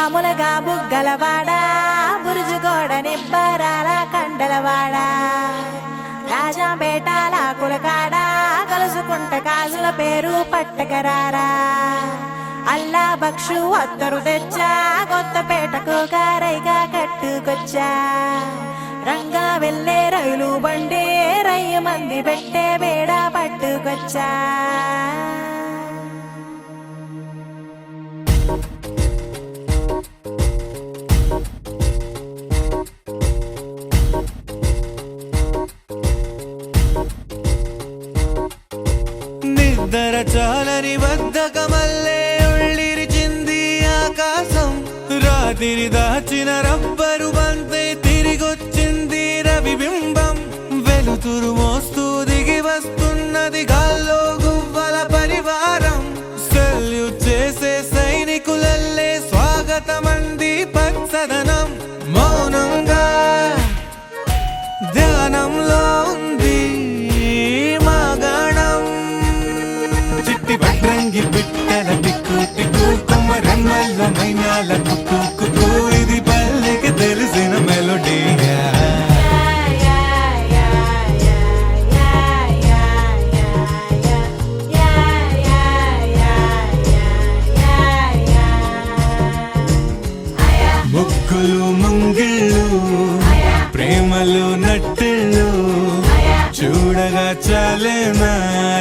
మామూలుగా బుగ్గలవాడా బురుజుగోడ నిబ్బరాల కండలవాడా రాజాపేటాల కులకాడా కలుసుకుంట కాజుల పేరు పట్టకరారా అల్లా బక్షు అత్తరు తెచ్చా కొత్తపేటకు కారైగా కట్టుకొచ్చా రంగా వెళ్ళే రైలు బండి రయ్య మంది పెట్టే బేడ పట్టుకొచ్చా నిద్ర చాలని బద్ధకమల్లే ఉళ్ళిరిచింది ఆకాశం రాత్రి దాచిన రబ్బరు బంతే తిరిగొచ్చింది రవిబింబం వెలుతురు మోస్తూ దిగి వస్తున్నది గాల్లో గువ్వల పరివారం సెల్యూట్ చేసే సైనికులల్లే స్వాగతమంది పచ్చదనం మౌనంగా ధ్యానంలో ఉంది రంగి బిట్టల టిక్కు టిక్కు కొమ్మరెమ్మల మైనాల కుక్కు కుక్కు ఇది పల్లెకి తెలిసిన మెలోడీగా ముగ్గులు ముంగిళ్ళు ప్రేమలు నట్టిళ్ళు చూడగా చాలేనా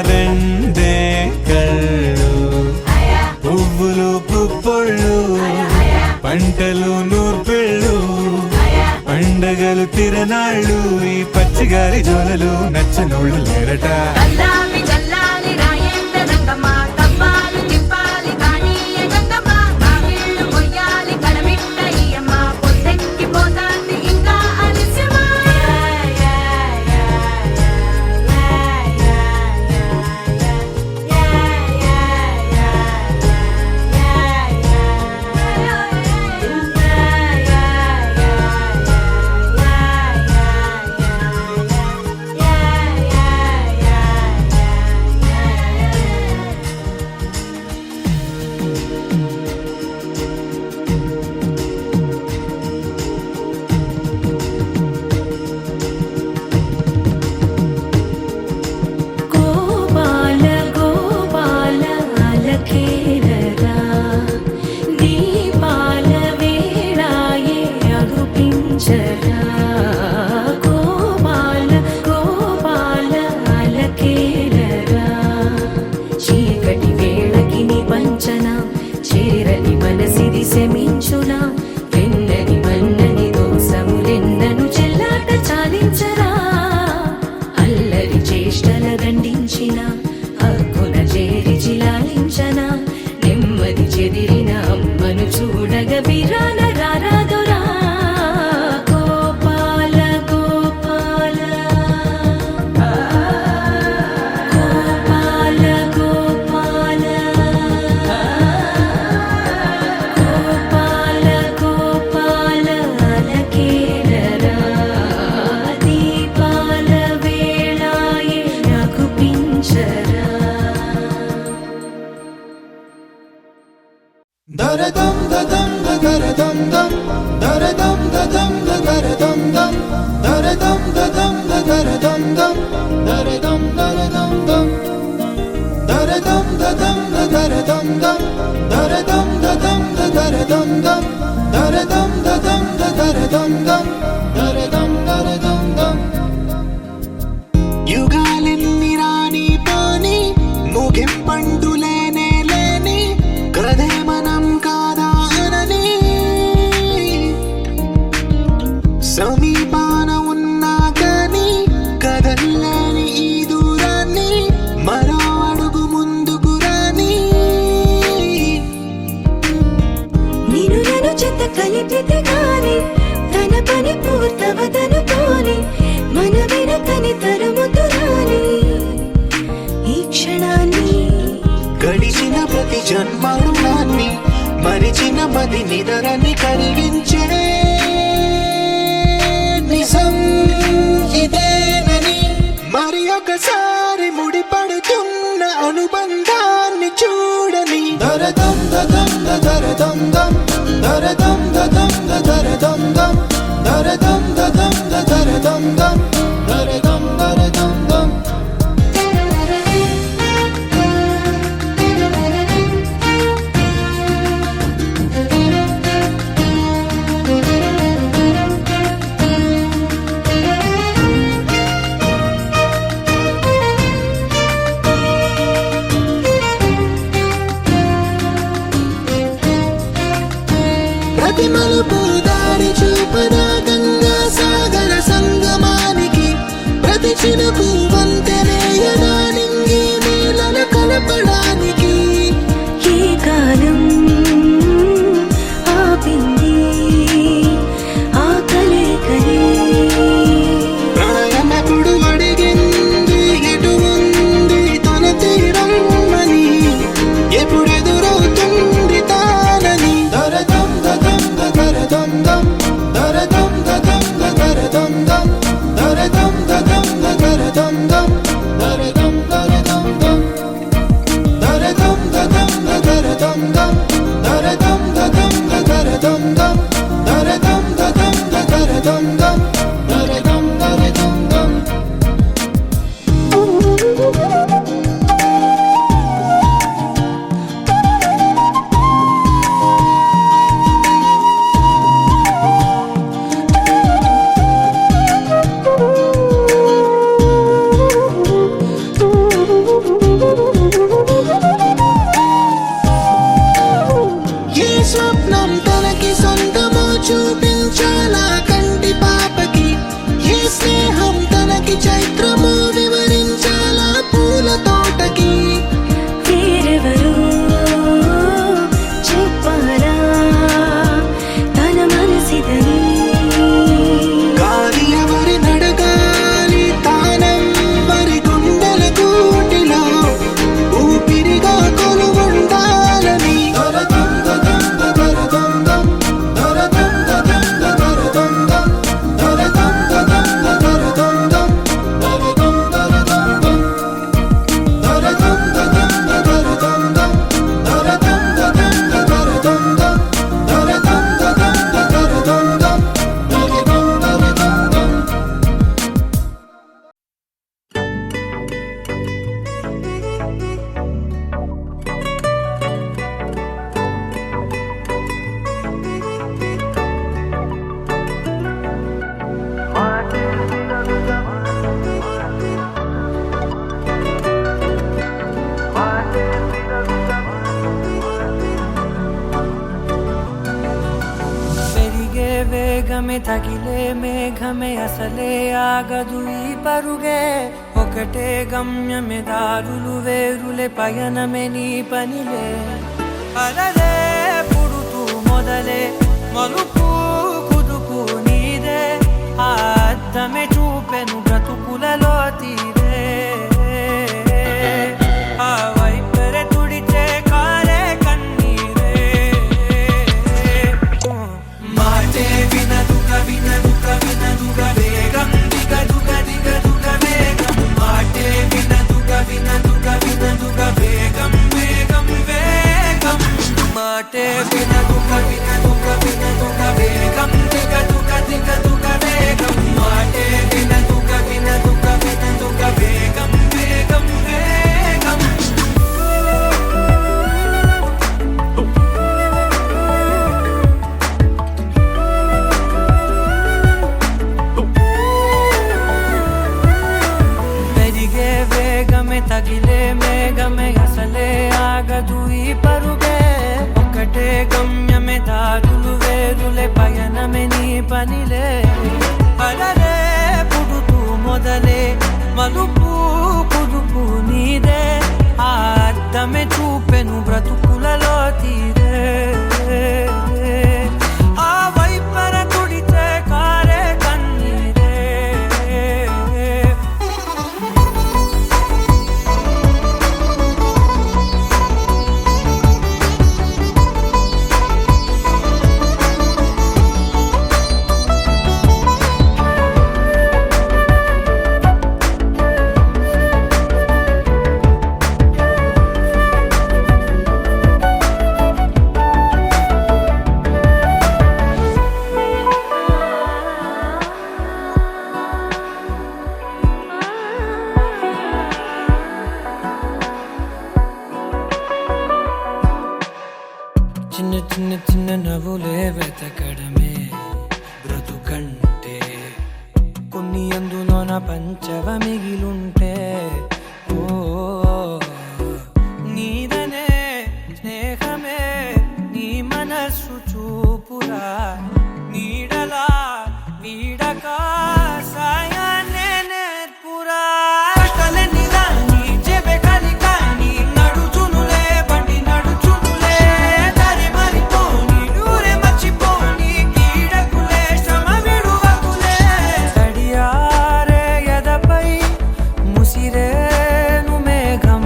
రెండే కళ్ళు పువ్వులు పుప్పొళ్ళు పంటలు నూర్పిళ్ళు పండగలు తిరనాళ్ళు ఈ పచ్చిగారి జోలలు నచ్చనోళ్ళు లేరట యుగాలెన్ని రాని పోని ముగింపండులేనే లేని కదే మనం కాదా అనని సమీపాన ఉన్నా కానీ కదల్లేని ఈ దూరాన్ని మరో అడుగు ముందుకు రాని నిన్ను నన్ను చెత్త కలిపితే గాని తన పని పూర్తవదనుకోని మన వెనకని తరుముతురాని ఈ క్షణాన్ని గడిచిన ప్రతి జన్మరుణాన్ని మరిచిన మది నిదరని కరిగించే నిజం ఇదేనని మరి ఒకసారి ముడిపడుతున్న అనుబంధాన్ని చూడని దరదం దదం దర దం దం దర దం దం దర దం దం దర దం దం దర దం దం దర దం దర దం దం ప్రతి మలుపు దారి చూపదా గంగా సాగర సంగమానికి ప్రతి చినుకు వంతెనేయదా నింగి నీళ్ళను కలపడానికి ఈ కాలం ఆపింది ఆ కలే ప్రళయమప్పుడు అడిగింది ఎటు ఉంది తన తీరమ్మని ఎప్పుడెదురవుతుంది తానని దర దం దం దర దం దం దర దం దం దర దం దం దర దం దం దర దం దం దర దం దర దం దం దర దం దం దర దం దం దర దం దం దర దం దం దర దం దం దర దం దం దర దం దర దం దం ఏ స్వప్నం తనకి సొంతమో చూపించాలా కంటి పాపకి ఏ స్నేహం తనకి చైత్రమో వివరించాలా పూల తోటకి వేరెవరు చెప్పాలా తన మనసిదని గాలి ఎవరి నడగాలి తానెవ్వరి గుండెల కూటిలో ఊపిరిగా కొలువుండాలని దర దం దం దర దం దం దర దం దం దర దం దం దర దం దం దర దం దం దర దం దర దం దం దర దం దం దర దం దం దర దం దం దర దం దం దర దం దం దర దం దం దర దం దర దం దం పెరిగే వేగమే తగిలే మేఘమే అసలే ఆగదు ఈ పరుగే ఒకటే గమ్యమే దారులు వేరులే పయనమే నీ పనిలే అలలే పుడుతూ మొదలే మలుపు కుదుపు నీదే ఆ అద్దమే చూపెను బ్రతుకులలో తీరే ఆ వైపరే తుడిచే కాలే కన్నీరే మాటే వినదుగ వినదుగ వినదుగ వేగం దిగదుగ దిగదుగ వేగం మాటే వినదుగ వినదుగ వినదుగ వేగం వేగం వేగం మాటే వినదుగ వినదుగ వినదుగ వేగం దిగదుగ దిగదుగ వేగం మాటే వినదుగ వినదుగ వినదుగ వేగం వేగం వేగం పెరిగే వేగమే తగిలే మేఘమే అసలే ఆగదు ఈ పరుగే ఒకటే గమ్యమే దారులు వేరులే పయనమే నీ పనిలే అలలే పుడుతూ మొదలే మలుపు కుదుపు నీదే ఆ అద్దమే చూపెను బ్రతుకులలో తీరే ఆ వైపర తుడిచే కారే కన్నీరే పంచవ మిగిలుంటే ఓ నీదనే స్నేహమే నీ మనస్సు చూపురా నీడలా వీడక సాయాన్నే నేర్పురా కలని రాని చెబె కలికాని నడుచునులే బండి నడుచునులే దారి మరిపోని ఊరే మర్చిపోని కీడకులే శ్రమ విడువకులే తడియారే ఎదపై ముసిరేను మేఘం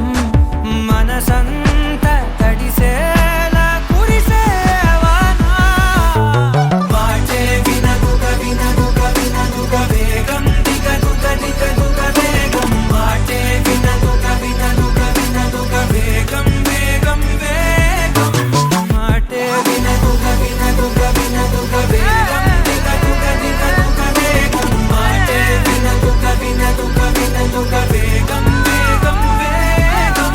మనసంత తడిసేలా కురిసేవానా వాటే వినదుగ వినదుగ వినదుగ వేగం దిగదుగ దిగదుగ వేగం వాటే వినదుగ వినదుగ వినదుగ వేగం వేగం వేగం వాటే వినదుగ వినదుగ వినదుగ వేగం దిగదుగ దిగదుగ వేగం వాటే వినదుగ వినదుగ వినదుగ వేగం వేగం వేగం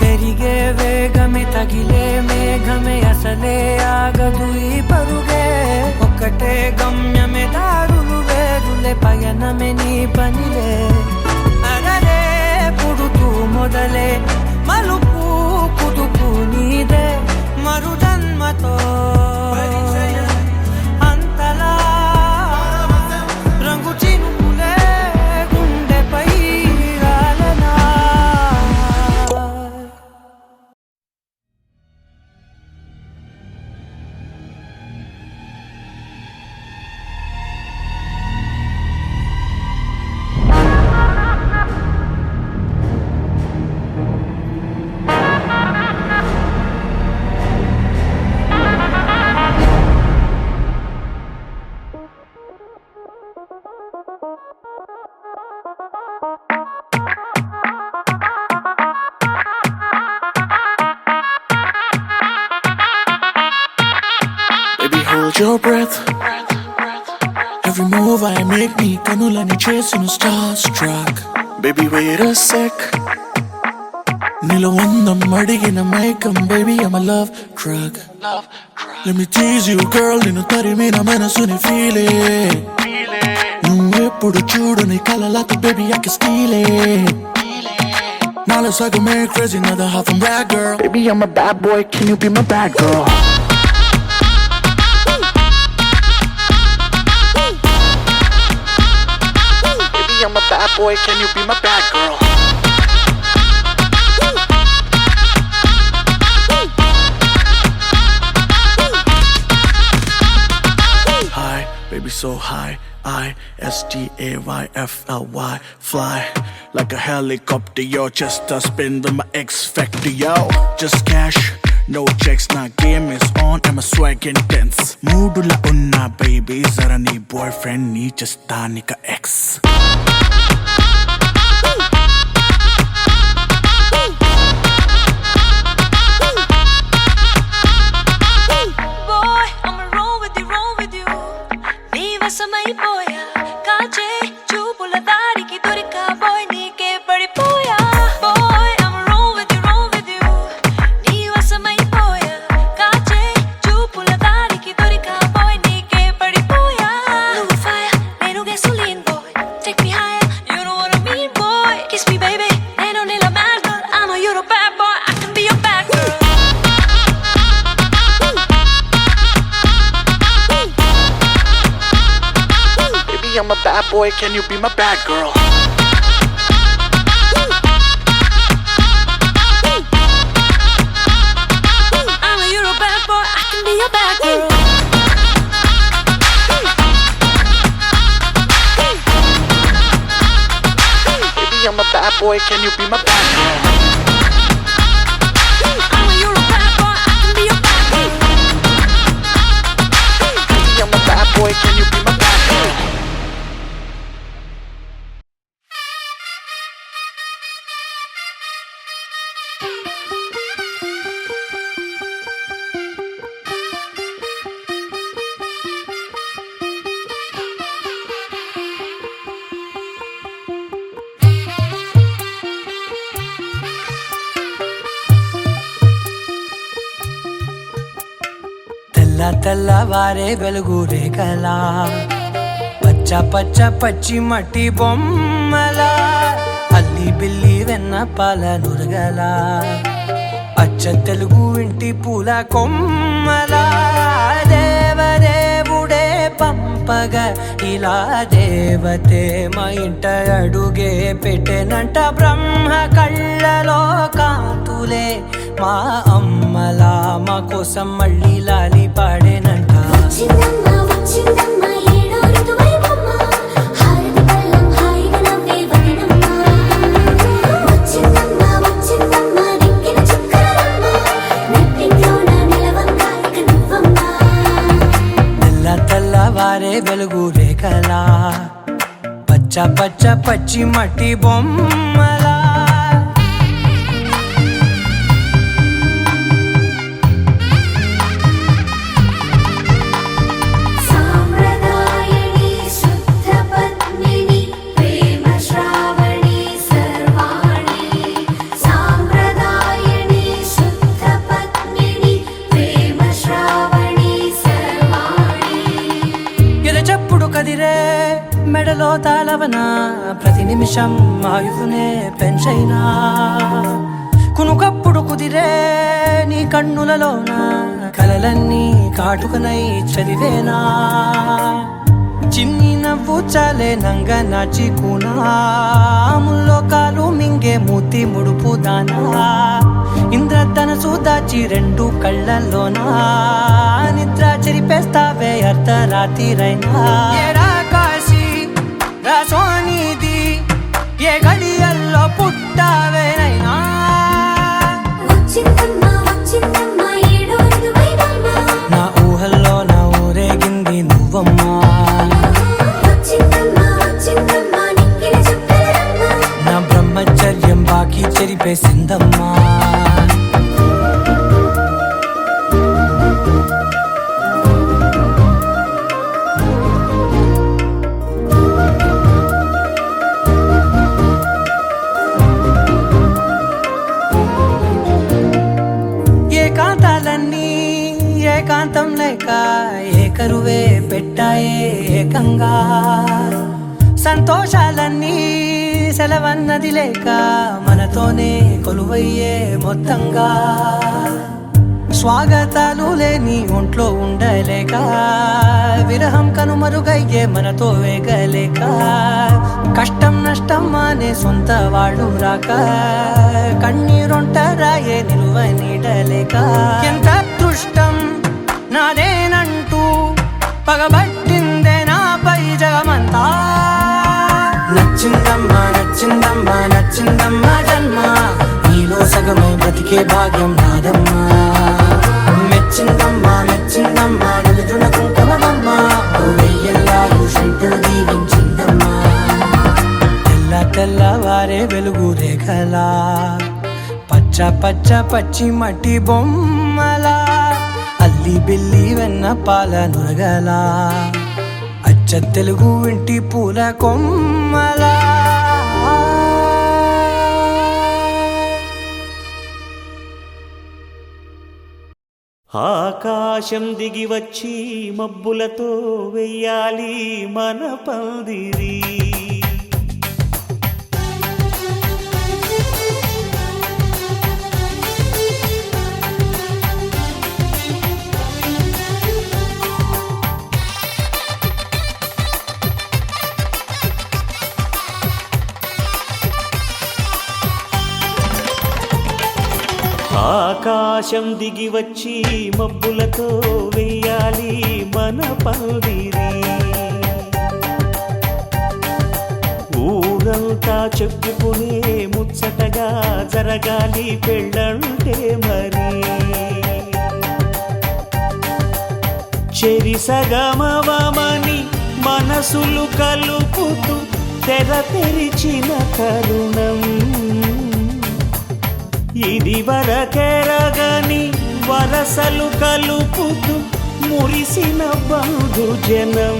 పెరిగే వేగమే తగిలే మేఘమే అసలే ఆగదు ఈ పరుగే ఒక్కటే గమ్యమే దారులు వేరులే పయనమే నీ పనిలే అరరే పుడుతూ మొదలే మలుపు కుదుపు నీదే మరు జన్మతో అంతలా రంగు చినుకులే గుండెపై రాలనా Baby, hold your breath. Every move I make me kanulani chasing starstruck. Baby, wait a sec. Nilo vandam adigina maikam, baby, I'm a love drug. Let me tease you, girl, ninu tarimina manasuni feel it. Nueppudu chudani kalalatu, baby, I can steal it. Now let's like a man crazy, another half from that girl. Baby, I'm a bad boy, can you be my bad girl? Baby, I'm a bad boy, can you be my bad girl? High, baby, so high. ISTAYFLY, fly like a helicopter, yo. Just a spin with my X factor, yo. Just cash, no checks, now game is on, and my swag intense. Moodula unna, baby, zara nee boyfriend, nee just tanika X. Boy, I'ma roll with you. నీ వశమైపోయా కాచే చూపుల దారికి దొరికా boy నీకే పడిపోయా. Boy, I'ma roll with you. నీ వశమైపోయా కాచే చూపుల దారికి దొరికా boy నీకే పడిపోయా. నువ్వు fire, నేను gasoline boy. Take me higher, you know what I mean boy. Kiss me baby, నేను నీల mad girl. I know you're a bad boy, I can be your bad girl. Baby, I'm a bad boy, can you be my bad girl? I know you're a bad boy, I can be your bad girl. Baby, I'm a bad boy, can you be my bad girl? I know you're a bad boy, I can be your bad girl. Baby, I'm a bad boy, can you be my bad girl? తెల్లవారే వెలుగు రేఖలా పచ్చ పచ్చ పచ్చి మట్టి బొమ్మలా అల్లి బిల్లి వెన్న పాల నురగలా అచ్చ తెలుగు ఇంటి పూల కొమ్మలా దేవదేవుడే పంపగా ఇలా దేవతే మా ఇంట అడుగే పెట్టెనంట బ్రహ్మ కళ్ళలో కాంతులే మా అమ్మలా మా కోసం మళ్ళీ లాలి పాడేనంట వచ్చిందమ్మ వచ్చిందమ్మ ఏడో ఋతువైవమ్మ హారతి పళ్ళం హాయిగా నవ్వే వదినమ్మ వచ్చిందమ్మ వచ్చిందమ్మ నెక్కిన చుక్కలమ్మ నెట్టింట్లోన నిలవంగా ఇక నువ్వమ్మ తెల్లవారే వెలుగు రేఖలా పచ్చ పచ్చ పచ్చి మట్టి బొమ్మలా సాంప్రదాయని శుద్ధ పద్మిని ప్రేమ శ్రావణి సర్వాణి సాంప్రదాయని శుద్ధ పద్మిని ప్రేమ శ్రావణి సర్వాణి ఎరచప్పుడు కదిరే మెడలో తాళవన ప్రతి నిమిషం ఆయువునే పెంచైనా కునుకప్పుడు కుదిరే నీ కన్నులలోన కలలన్నీ కాటుకనై చదివేనా చిన్ని నవ్వు చాలే నంగ నాచి కూనాముల్లో కాలు మింగే మూతి ముడుపు దానా ఇంద్రధనసు దాచి రెండు కళ్ళల్లోనా నిద్ర చెరిపేస్తావే అర్ధరాత్రిరైనా ఏరా కాశీ రా సోనిది ఏ గడియల్లో పుట్టావేనైనా వచ్చిందమ్మ వచ్చిందమ్మ ఏడో ఋతువైవమ్మ నా ఊహల్లో నా ఊరేగింది నువ్వమ్మా వచ్చిందమ్మ వచ్చిందమ్మ నెక్కిన చుక్కలమ్మ నా బ్రహ్మచర్యం బాకీ చెరిపేసిందమ్మా ఏకాంతాలన్నీ ఏకాంతం లేక ఏకరువే పెట్టాయే ఏకంగా సంతోషాలన్నీ సెలవన్నది లేక మనతోనే కొలువయ్యే మొత్తంగా స్వాగతాలు లేని ఒంట్లో ఉండలేక విరహం కనుమరుగయ్యే మనతో వేగలేక కష్టం నష్టం అనే సొంత వాళ్ళు రాక కన్నీరొంటరాయే నిలువ నీడలేక ఎంత అదృష్టం నాదేనంటూ పగబట్టిందే నాపై జగమంతా నచ్చిందమ్మా నచ్చిందమ్మా నచ్చిందమ్మా జన్మ నీలో సగమై బ్రతికే భాగ్యం నాదమ్మా మెచ్చిందమ్మా మెచ్చిందమ్మా నిలుచున్న కుంకుమమ్మా వెయ్యల్లాలు శంకులు దీవించిందమ్మా తెల్లవారే వెలుగు రేఖలా పచ్చ పచ్చ పచ్చి మట్టి బొమ్మలా అల్లి బిల్లి వెన్న పాల నురగలా అచ్చ తెలుగు ఇంటి పూల కొమ్మలా ఆకాశం దిగి వచ్చి మబ్బులతో వెయ్యాలి మన పందిరి ఆకాశం దిగి వచ్చి మబ్బులతో వెయ్యాలి మన పందిరి ఊరంతా చెప్పుకునే ముచ్చటగా జరగాలి పెళ్ళంటే మరి చెరి సగమవమని మనసులు కలుపుతూ తెర తెరిచిన తరుణం ఇది వరకెరగని వరసలు కలుపుతూ మురిసిన బంధు జనం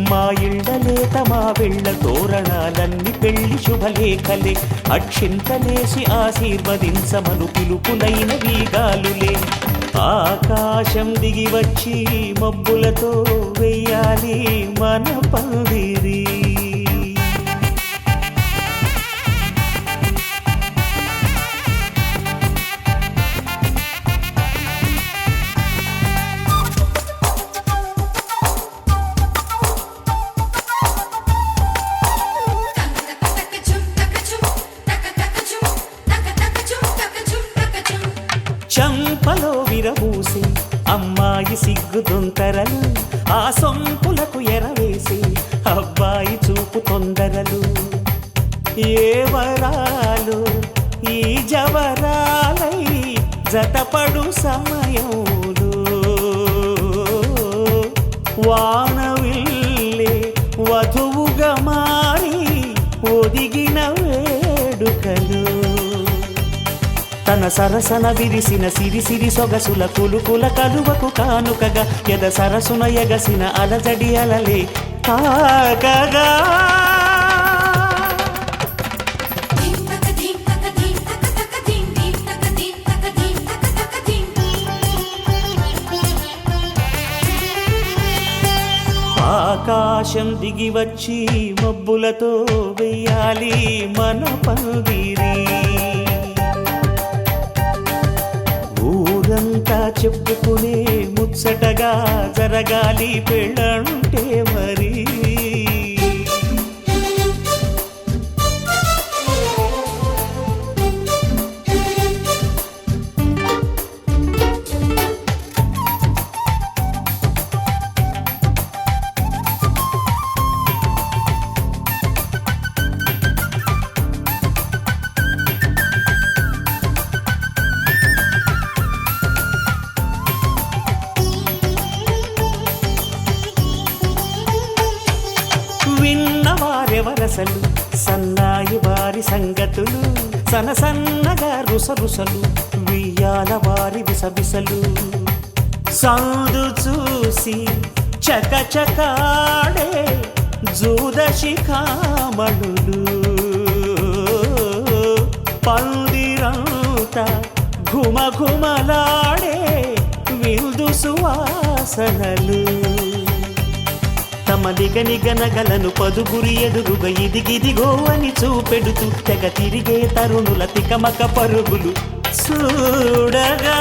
మా ఇళ్ళలేత మా వెళ్ళ తోరణాలన్నీ పెళ్లి శుభలేఖలే అక్షింతలేసి ఆశీర్వదించమను పిలుపులైన వీగాలులే ఆకాశం దిగి వచ్చి మబ్బులతో వెయ్యాలి మన పందిరి చంపలో విరబూసి అమ్మాయి సిగ్గుదొంతరలు ఆ సొంపులకు ఎరవేసి అబ్బాయి చూపు తొందరలు ఏ వరాలు ఈ జవరాలై జతపడు సమయంలో వానవిల్లే వధువుగా మారి ఒదిగిన వేడుకలు తన సరసన విరిసిన సిరిసిరి సొగసుల కులుకుల కలువకు కానుకగా ఎద సరసున ఎగసిన అలజడి అలలే కాకగా ఆకాశం దిగి వచ్చి మబ్బులతో వెయ్యాలి మన పందిరి ఊరంతా చెప్పుకునే ముచ్చటగా జరగాలి పెళ్ళంటే మరి విన్నవారెవరసలు సన్నాయి వారి సంగతులు సనసన్నగా రుసరుసలు వియ్యాల వారి విసవిసలు సౌదు చూసి చకచకాడే జూదశిఖామణులు పందిరంతా ఘుమఘుమలాడే విందు సువాసనలు తమ నిగనిగనగలను పదుగురి ఎదురుగా ఇదిగిదిగో అని చూపెడుతూ తెగ తిరిగే తరుణుల తికమక పరుగులు చూడగా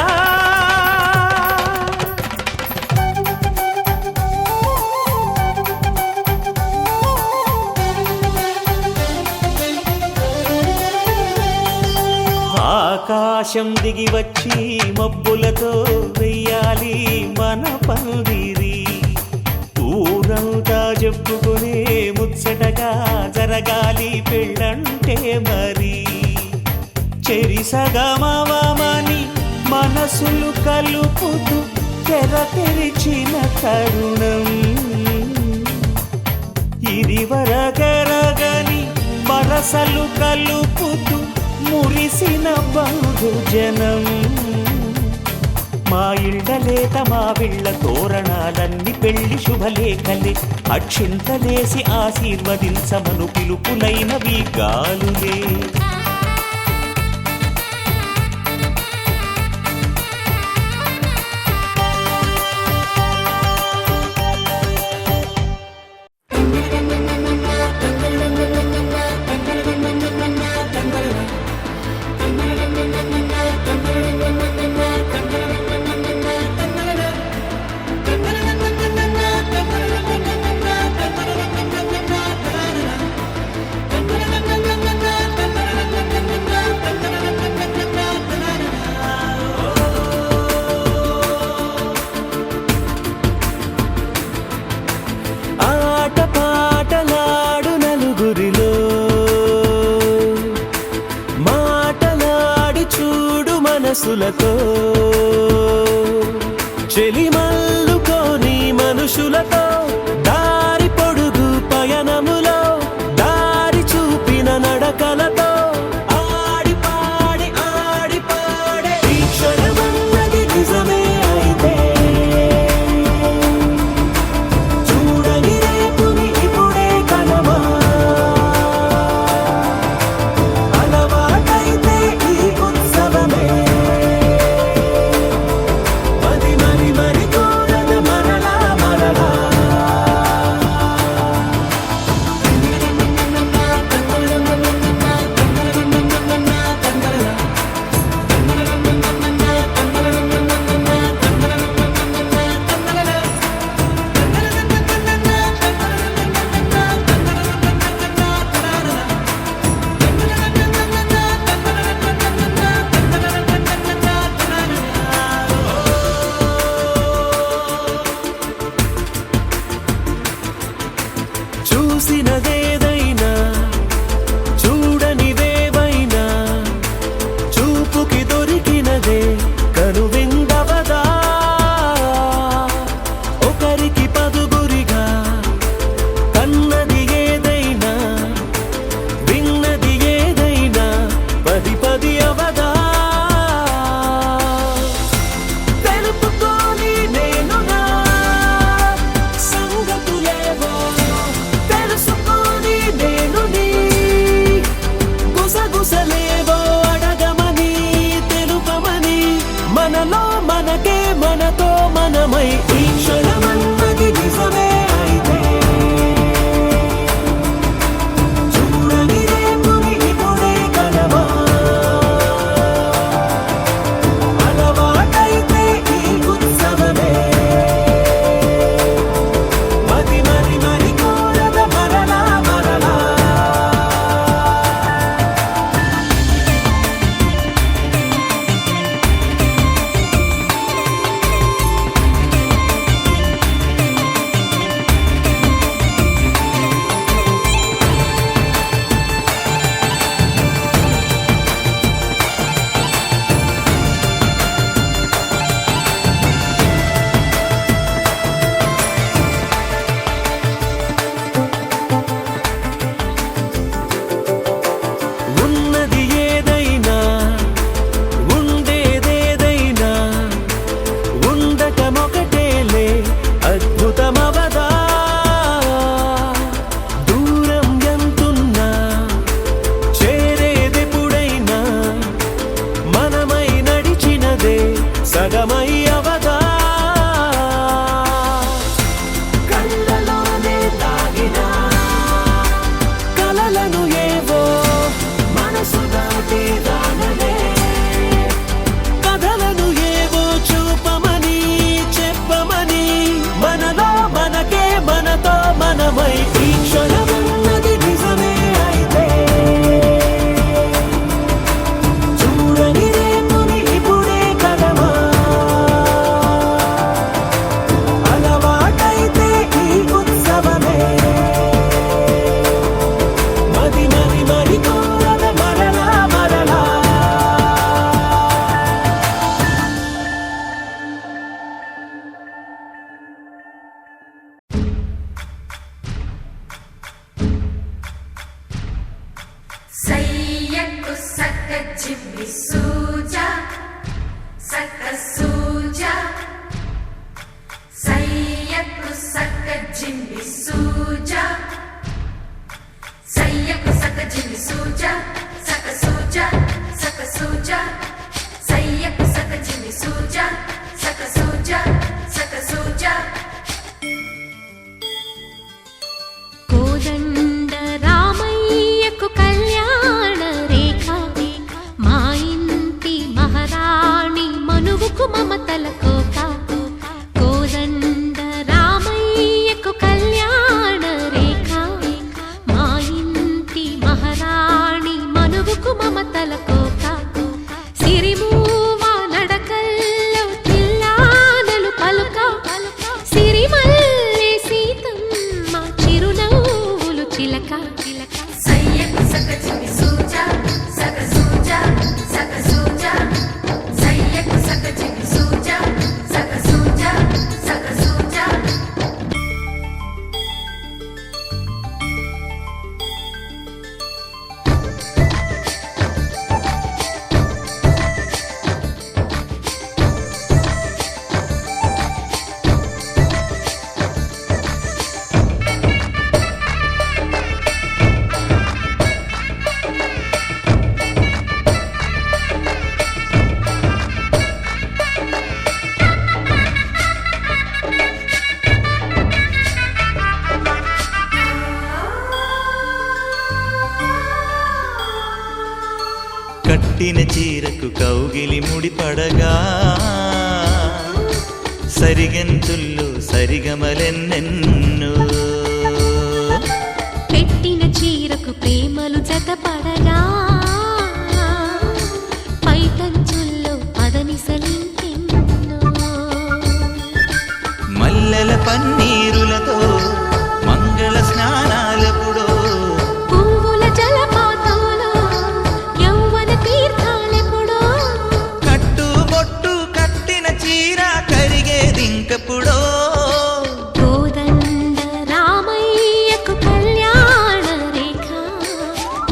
ఆకాశం దిగి వచ్చి మబ్బులతో వెయ్యాలి మన పందిరి ఊరంతా చెప్పుకునే ముచ్చటగా జరగాలి పెళ్ళంటే మరి చెరిసగమవమని మనసులు కలుపుతూ తెర తెరిచిన తరుణం ఇదివరగరగని వరసలు కలుపుతూ మురిసిన బంధుజనం మా ఇళ్ళలేత మా విళ్ళ తోరణాలన్నీ పెళ్లి శుభలేఖలే అక్షింతలేసి ఆశీర్వదించమను పిలుపులైనవి గాలులే మనసులతో చెలిమల్లుకోని మనుషులతో దారి పొడుగు పయనములో దారి చూపిన నడకలతో ఆడి పాడి ఈ క్షణమన్నది నిజమే అయితే చూడని రేపు సయ్యకు సక్క జిమ్మి సూజా సక్క సూజా సయ్యకు సక్క జిమ్మి సూజా సయ్యకు సక్క జిమ్మి సూజా సక్క సూజా సక్క సూజా సయ్యకు సక్క జిమ్మి సూజా సక్క సూజా సక్క సూజా కోదండ రామయ్యకు కళ్యాణ రేఖ మా ఇంటి మహారాణి మనువుకు మమతల కోక కోదండ రామయ్యకు కళ్యాణ రేఖ మా ఇంటి మహారాణి మనువుకు మమతల కోక సిరిమూవ నడకల్లో తిల్లానలు పలుక సిరిమల్లె సీతమ్మ చిరునవ్వులు చిలక సయ్యకు సక్క జిమ్మి సూజా సక్క సూజా సక్క సూజా సయ్యకు సక్క జిమ్మి సూజా సక్క సూజా సక్క సూజా కట్టిన చీరకు కౌగిలి ముడిపడగా సరిగంతుల్లో సరిగమలెన్నెన్నో పెట్టిన చీరకు ప్రేమలు జతపడగా పైటంచుల్లో పదనిసలింకెన్నో మల్లెల పన్నీరులతో మంగళ స్నానాలెప్పుడో పువ్వుల జలపాతంలో యౌవన తీర్థాలెప్పుడో కట్టుబొట్టు కట్టిన చీర కరిగేదింకప్పుడో కోదండ రామయ్యకు కళ్యాణ రేఖ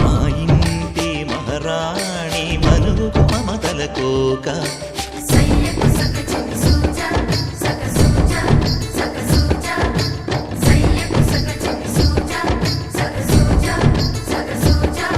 మా ఇంటి మహారాణి మనువుకు మమతల కోక సయ్యకు సక్క జిమ్మి సూజా సక్క సూజా సక్క సూజా సయ్యకు సక్క జిమ్మి సూజా సక్క సూజా సక్క సూజా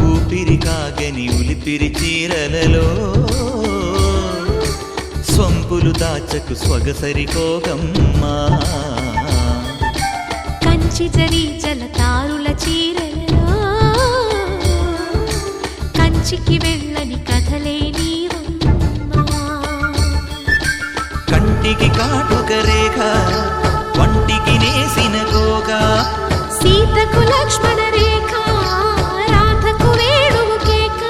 ఊపిరి కాగని ఉలిపిరి చీరలలో స్వంపులు దాచకు స్వగసరి కోగమ్మా కంచి జరి జలతారుల చీరలలో కంచికి వెళ్ళని కథలే నీవమ్మా కంటికి కాటుక రేఖ వంటికి నేసిన కోగా సీతకు లక్ష్మణ రేఖ రాధకు వేణువు కేక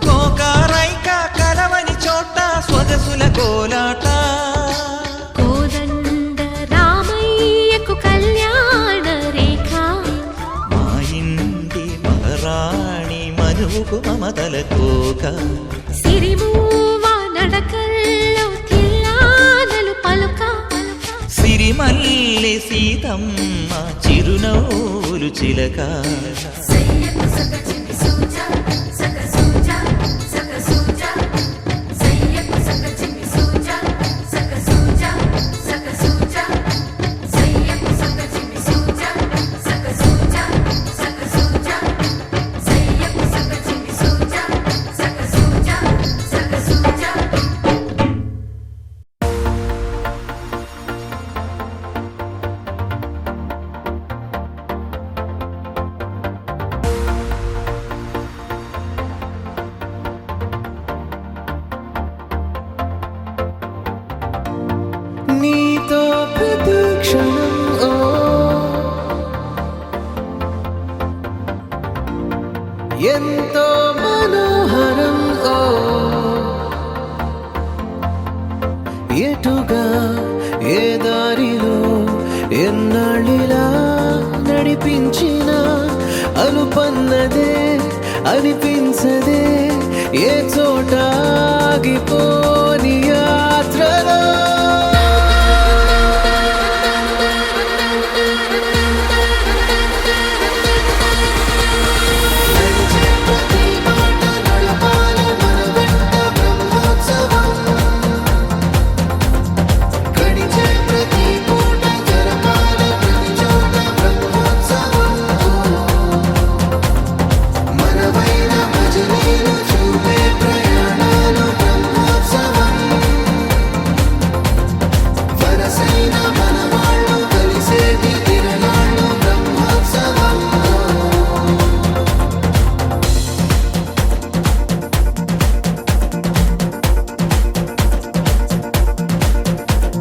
కోకారైక కలవని చోట స్వగసుల కోలాట కోదండ రామయ్యకు కళ్యాణ రేఖ మా ఇంటి మహారాణి మనువుకు మమతల కోక సిరిమూవ నడకల్లో తిల్లానలు పలుక సిరిమల్లె సీతమ్మ చిరునవ్వులు చిలక సయ్యకు సక్క జిమ్మి సూజా సక్క సూజా సక్క సూజా సయ్యకు సక్క జిమ్మి సూజా సక్క సూజా సక్క సూజా సయ్యకు సక్క జిమ్మి సూజా సక్క సూజా సక్క సూజా సయ్యకు సక్క జిమ్మి సూజా సక్క సూజా సక్క సూజా క్షణం ఓ ఎంతో మనోహరం ఓ ఎటుగా ఏ దారిలో ఎన్నాళ్ళిలా నడిపించిన అనుపన్నదే అనిపించదే ఏ చోట ఆగిపోని యాత్రలో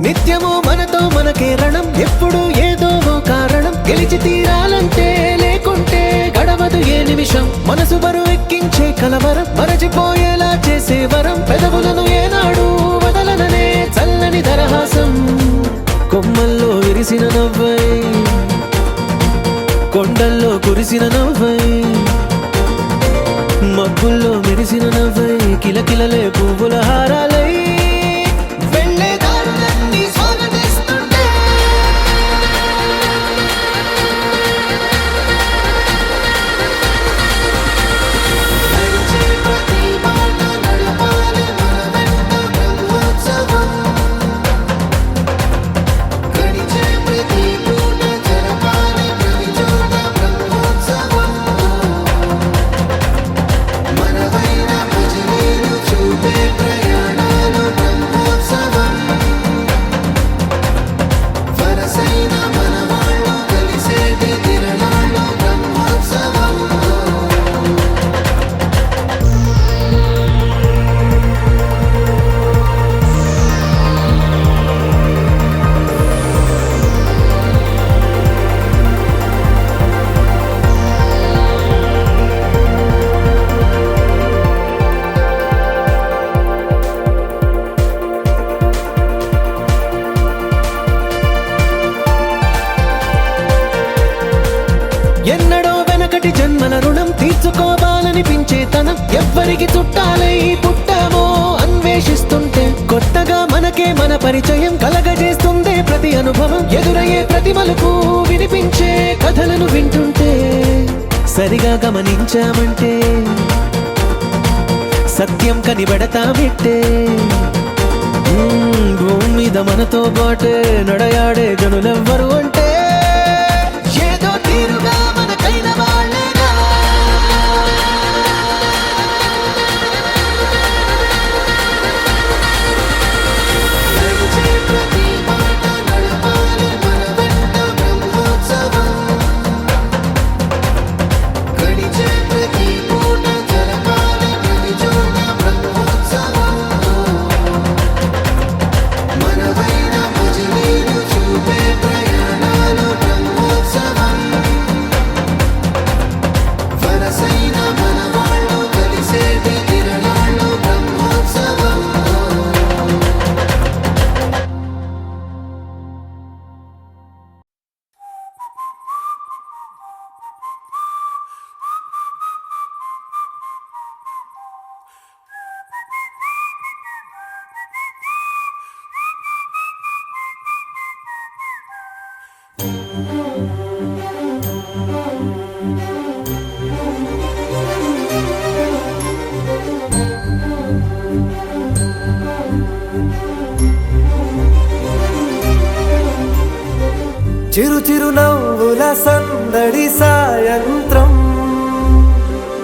నిత్యము మనతో మనకే రణం ఎప్పుడు ఏదో ఓ కారణం గెలిచి తీరాలంటే లేకుంటే గడవదు ఏ నిమిషం మనసు బరువు ఎక్కించే కలవరం మరచిపోయేలా చేసే వరం పెదవులను ఏనాడు వదలననే చల్లని దరహాసం కొమ్మల్లో విరిసిన నవ్వై కొండల్లో కురిసిన నవ్వై మబ్బుల్లో మెరిసిన నవ్వై కిలకిలలే పువ్వుల హారాలై ఎన్నడో వెనకటి జన్మల రుణం తీర్చుకోవాలనిపించే తనం ఎవ్వరికి చుట్టాలై పుట్టామో అన్వేషిస్తుంటే కొత్తగా మనకే మన పరిచయం కలగజేస్తుందే ప్రతి అనుభవం ఎదురయ్యే ప్రతి మలుపు వినిపించే కథలను వింటుంటే సరిగా గమనించామంటే సత్యం కనిపెడతామిట్టే భూమి మీద మనతో పాటే నడయాడే జనులెవ్వరు అంటే ఏదో తీరుగా మనకైన వాళ్ళేగా చిరు చిరు నవ్వుల సందడి సాయంత్రం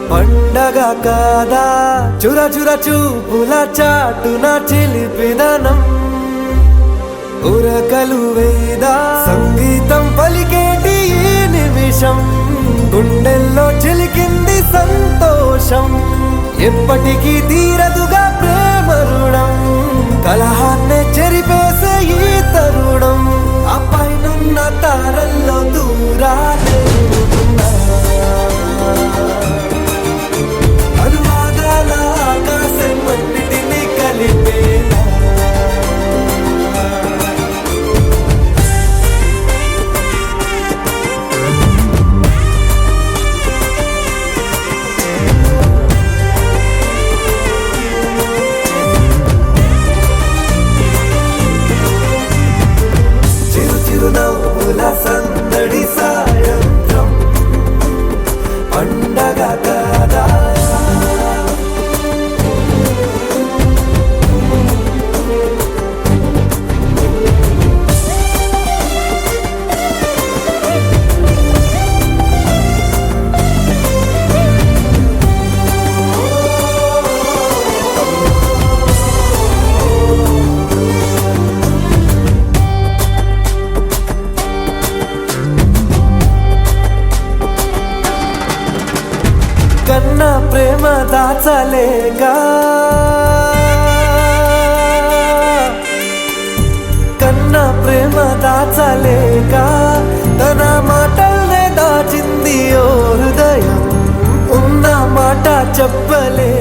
పండగ కాదా చుర చుర చూపుల చాటున చిలిపిదనం ఉరకలు వేదా సంగీతం పలికేటి ఈ నిమిషం గుండెల్లో చిలికింది సంతోషం ఎప్పటికీ తీరదుగా ప్రేమ రుణం కలహాన్నే చెరిపేసే ఈ తరుణం ఆ పైన కన్న ప్రేమ దాచలేక కన్న ప్రేమ దాచలేక తన మాటల్నే దాచింది ఓ హృదయం ఉన్న మాట చెప్పలే